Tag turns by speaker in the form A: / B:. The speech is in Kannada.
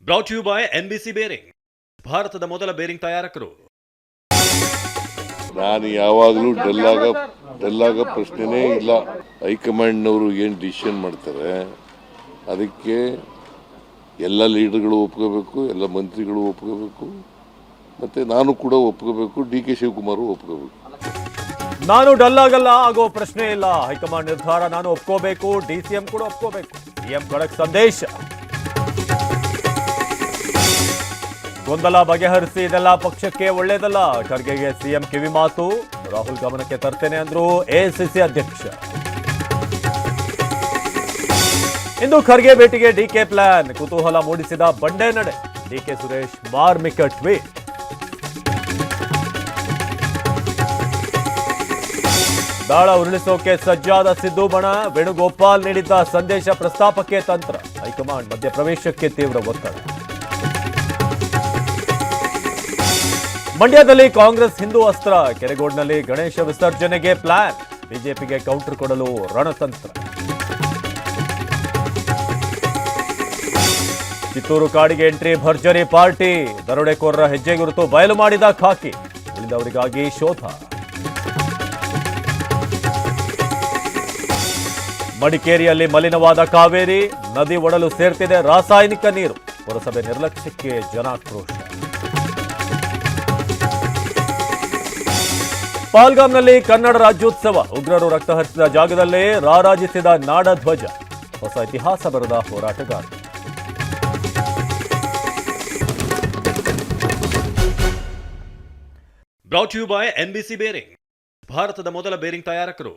A: Brought you by NBC bearing, ಭಾರತದ ಮೊದಲ ಬೇರಿಂಗ್ ತಯಾರಕರು.
B: ನಾನು ಯಾವಾಗಲೂ ಡೆಲ್ಲಾಗ ಪ್ರಶ್ನೆನೇ ಇಲ್ಲ. ಹೈಕಮಾಂಡ್ನವರು ಏನು ಡಿಸಿಷನ್ ಮಾಡ್ತಾರೆ ಅದಕ್ಕೆ ಎಲ್ಲ ಲೀಡರ್ಗಳು ಒಪ್ಕೋಬೇಕು, ಎಲ್ಲ ಮಂತ್ರಿಗಳು ಒಪ್ಕೋಬೇಕು, ಮತ್ತೆ ನಾನು ಕೂಡ ಒಪ್ಕೋಬೇಕು, ಡಿ.ಕೆ. ಶಿವಕುಮಾರ್ ಒಪ್ಕೋಬೇಕು.
C: ನಾನು ಡಲ್ಲಾಗಲ್ಲ ಆಗೋ ಪ್ರಶ್ನೆ ಇಲ್ಲ. ಹೈಕಮಾಂಡ್ ನಿರ್ಧಾರ ನಾನು ಒಪ್ಕೋಬೇಕು, ಡಿಸಿಎಂ ಕೂಡ ಒಪ್ಕೋಬೇಕು. ಸಿಎಂ ಖಡಕ್ ಸಂದೇಶ. ಗೊಂದಲ ಬಗೆಹರಿಸಿ, ಇದೆಲ್ಲ ಪಕ್ಷಕ್ಕೆ ಒಳ್ಳೇದಲ್ಲ. ಖರ್ಗೆಗೆ ಸಿಎಂ ಕಿವಿ ಮಾತು, ರಾಹುಲ್ ಗಮನಕ್ಕೆ ತರ್ತೇನೆ ಅಂದ್ರು ಎಐಸಿಸಿ ಅಧ್ಯಕ್ಷ. ಇಂದು ಖರ್ಗೆ ಭೇಟಿಗೆ ಡಿಕೆ ಪ್ಲಾನ್, ಕುತೂಹಲ ಮೂಡಿಸಿದ ಬಂಡೆ ನಡೆ. ಡಿಕೆ ಸುರೇಶ್ ಮಾರ್ಮಿಕ ಟ್ವೀಟ್. ದಾಳ ಉರುಳಿಸೋಕೆ ಸಜ್ಜಾದ ಸಿದ್ದು ಬಣ, ವೇಣುಗೋಪಾಲ್ ನೀಡಿದ್ದ ಸಂದೇಶ ಪ್ರಸ್ತಾಪಕ್ಕೆ ತಂತ್ರ. ಹೈಕಮಾಂಡ್ ಮಧ್ಯಪ್ರವೇಶಕ್ಕೆ ತೀವ್ರ ಒತ್ತಡ. ಮಂಡ್ಯದಲ್ಲಿ ಕಾಂಗ್ರೆಸ್ ಹಿಂದೂ ಅಸ್ತ್ರ, ಕೆರೆಗೋಡ್ನಲ್ಲಿ ಗಣೇಶ ವಿಸರ್ಜನೆಗೆ ಪ್ಲಾನ್. ಬಿಜೆಪಿಗೆ ಕೌಂಟರ್ ಕೊಡಲು ರಣತಂತ್ರ. ಚಿತ್ತೂರು ಕಾಡಿಗೆ ಎಂಟ್ರಿ, ಭರ್ಜರಿ ಪಾರ್ಟಿ. ದರೋಡೆಕೋರರ ಹೆಜ್ಜೆ ಗುರುತು ಬಯಲು ಮಾಡಿದ ಖಾಕಿ, ಉಳಿದವರಿಗಾಗಿ ಶೋಧ. ಮಡಿಕೇರಿಯಲ್ಲಿ ಮಲಿನವಾದ ಕಾವೇರಿ, ನದಿ ಒಡಲು ಸೇರ್ತಿದೆ ರಾಸಾಯನಿಕ ನೀರು. ಪುರಸಭೆ ನಿರ್ಲಕ್ಷ್ಯಕ್ಕೆ ಜನಾಕ್ರೋಶ. ಪಾಲ್ಗಾಮ್ನಲ್ಲಿ ಕನ್ನಡ ರಾಜ್ಯೋತ್ಸವ, ಉಗ್ರರು ರಕ್ತ ಹರಿಸಿದ ಜಾಗದಲ್ಲೇ ರಾರಾಜಿಸಿದ ನಾಡಧ್ವಜ. ಹೊಸ ಇತಿಹಾಸ ಬರೆದ ಹೋರಾಟಗಾರ.
A: Brought you by NBC bearing, ಭಾರತದ ಮೊದಲ ಬೇರಿಂಗ್ ತಯಾರಕರು.